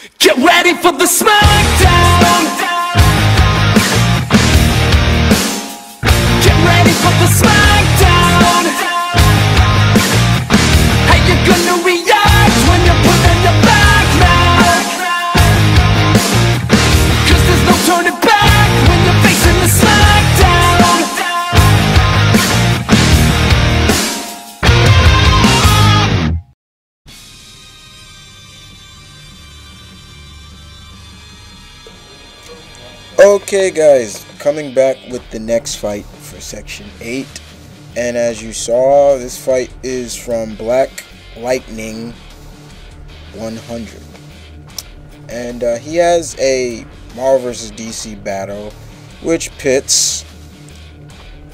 Get ready for the smackdown. Get ready for the smackdown. How you gonna react when you're put on your back now? 'Cause there's no turning back when you're facing the smackdown. Okay guys, coming back with the next fight for section 8, and as you saw, this fight is from Black Lightning 100, and he has a Marvel vs. DC battle which pits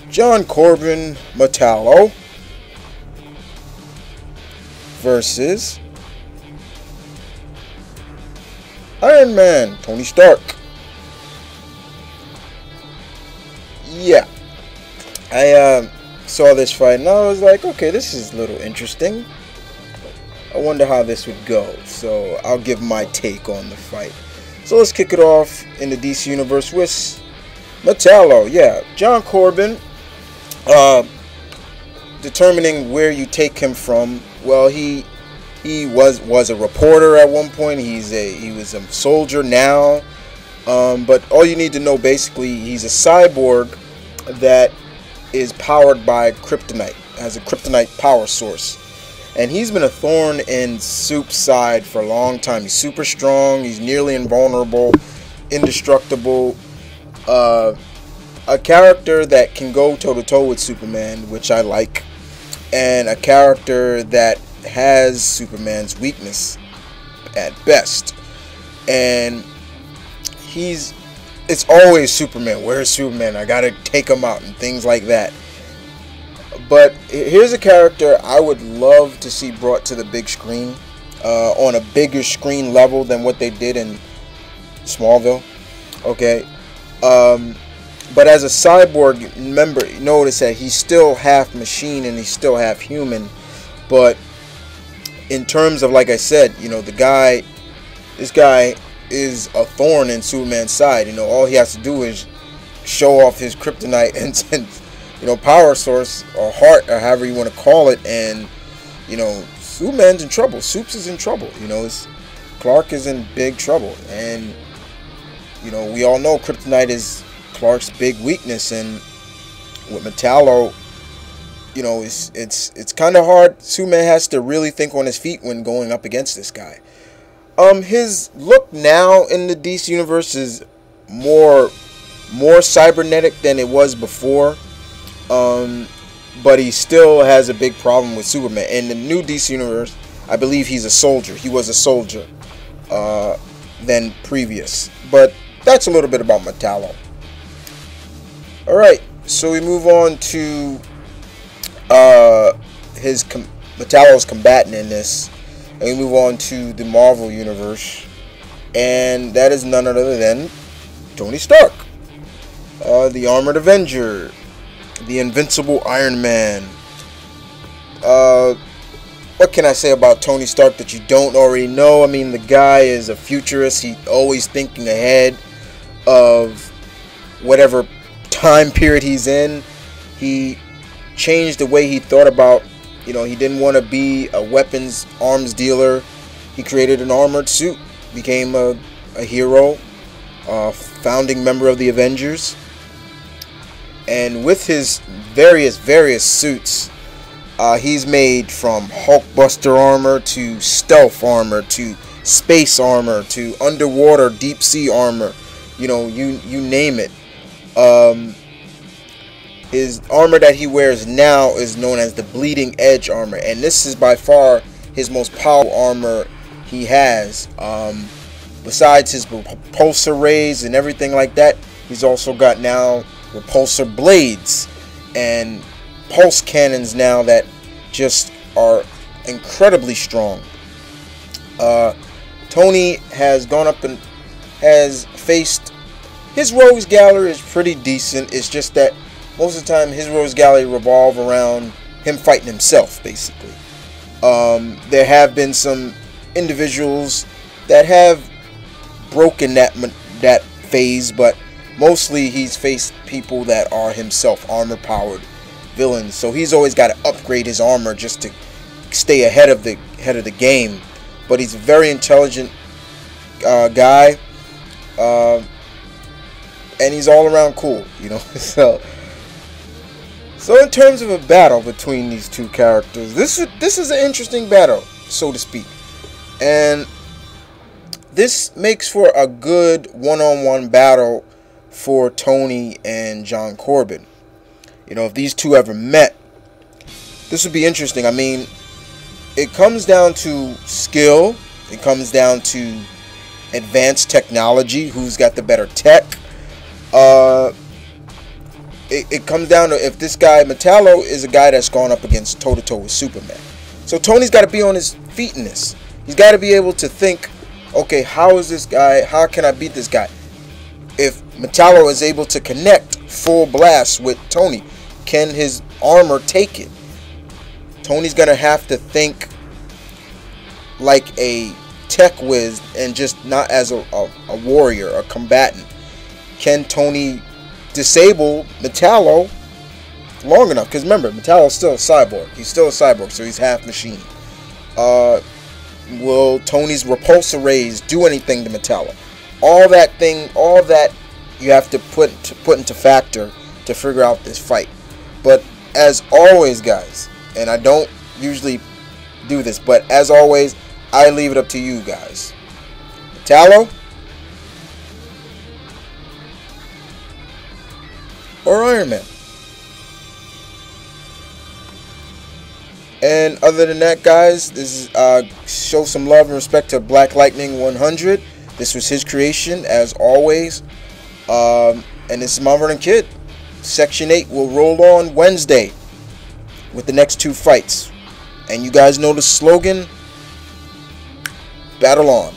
John Corbin Metallo versus Iron Man Tony Stark. Yeah, I saw this fight and I was like, okay, this is a little interesting. I wonder how this would go, so I'll give my take on the fight. So let's kick it off in the DC universe with Metallo. Yeah, John Corbin, determining where you take him from. Well, he was a reporter at one point. He was a soldier now. But all you need to know, basically, he's a cyborg that is powered by kryptonite, has a kryptonite power source. And he's been a thorn in Soup's side for a long time. He's super strong, he's nearly invulnerable, indestructible. A character that can go toe-to-toe with Superman, which I like. And a character that has Superman's weakness at best. And it's always Superman. Where's Superman? I gotta take him out and things like that. But here's a character I would love to see brought to the big screen, on a bigger screen level than what they did in Smallville. Okay, but as a cyborg, remember, notice that he's still half machine and he's still half human. But in terms of, like I said, you know, this guy is a thorn in Superman's side. You know, all he has to do is show off his kryptonite and you know, power source or heart or however you want to call it, and you know, Superman's in trouble. Supes is in trouble. You know, Clark is in big trouble, and you know, we all know kryptonite is Clark's big weakness. And with Metallo, you know, it's kind of hard. Superman has to really think on his feet when going up against this guy. His look now in the DC universe is more cybernetic than it was before. But he still has a big problem with Superman. In the new DC universe, I believe he's a soldier. He was a soldier than previous. But that's a little bit about Metallo. Alright, so we move on to Metallo's combatant in this. And we move on to the Marvel Universe, and that is none other than Tony Stark, the Armored Avenger, the Invincible Iron Man. What can I say about Tony Stark that you don't already know? I mean, the guy is a futurist. He's always thinking ahead of whatever time period he's in. He changed the way he thought about. You know, he didn't want to be a weapons arms dealer. He created an armored suit, became a hero, founding member of the Avengers. And with his various suits, he's made from Hulkbuster armor to stealth armor to space armor to underwater deep sea armor. You know, you name it. His armor that he wears now is known as the Bleeding Edge armor, and this is by far his most powerful armor he has. Besides his repulsor rays and everything like that, he's also got now repulsor blades and pulse cannons now that just are incredibly strong. Tony has gone up and has faced, his rogues gallery is pretty decent. It's just that most of the time his rogues gallery revolve around him fighting himself, basically. There have been some individuals that have broken that phase, but mostly he's faced people that are himself armor-powered villains. So he's always got to upgrade his armor just to stay ahead of the game. But he's a very intelligent guy, and he's all around cool, you know. So in terms of a battle between these two characters, this is an interesting battle, so to speak, and this makes for a good one-on-one battle for Tony and John Corbin. You know, if these two ever met, this would be interesting. I mean, it comes down to skill. It comes down to advanced technology. Who's got the better tech? It comes down to if this guy, Metallo, is a guy that's gone up against toe-to-toe with Superman. So Tony's got to be on his feet in this. He's got to be able to think, okay, how is this guy? How can I beat this guy? If Metallo is able to connect full blast with Tony, can his armor take it? Tony's going to have to think like a tech whiz and just not as a warrior, a combatant. Can Tony disable Metallo long enough? Because remember, Metallo's still a cyborg. He's still a cyborg, so he's half machine. Will Tony's repulsor rays do anything to Metallo? All that you have to put into factor to figure out this fight. But as always, guys, and I don't usually do this, but as always, I leave it up to you guys. Metallo or Iron Man? And other than that, guys, this is show some love and respect to Black Lightning 100. This was his creation, as always. And this is Mount Vernon Kid. Section 8 will roll on Wednesday with the next two fights. And you guys know the slogan: battle on.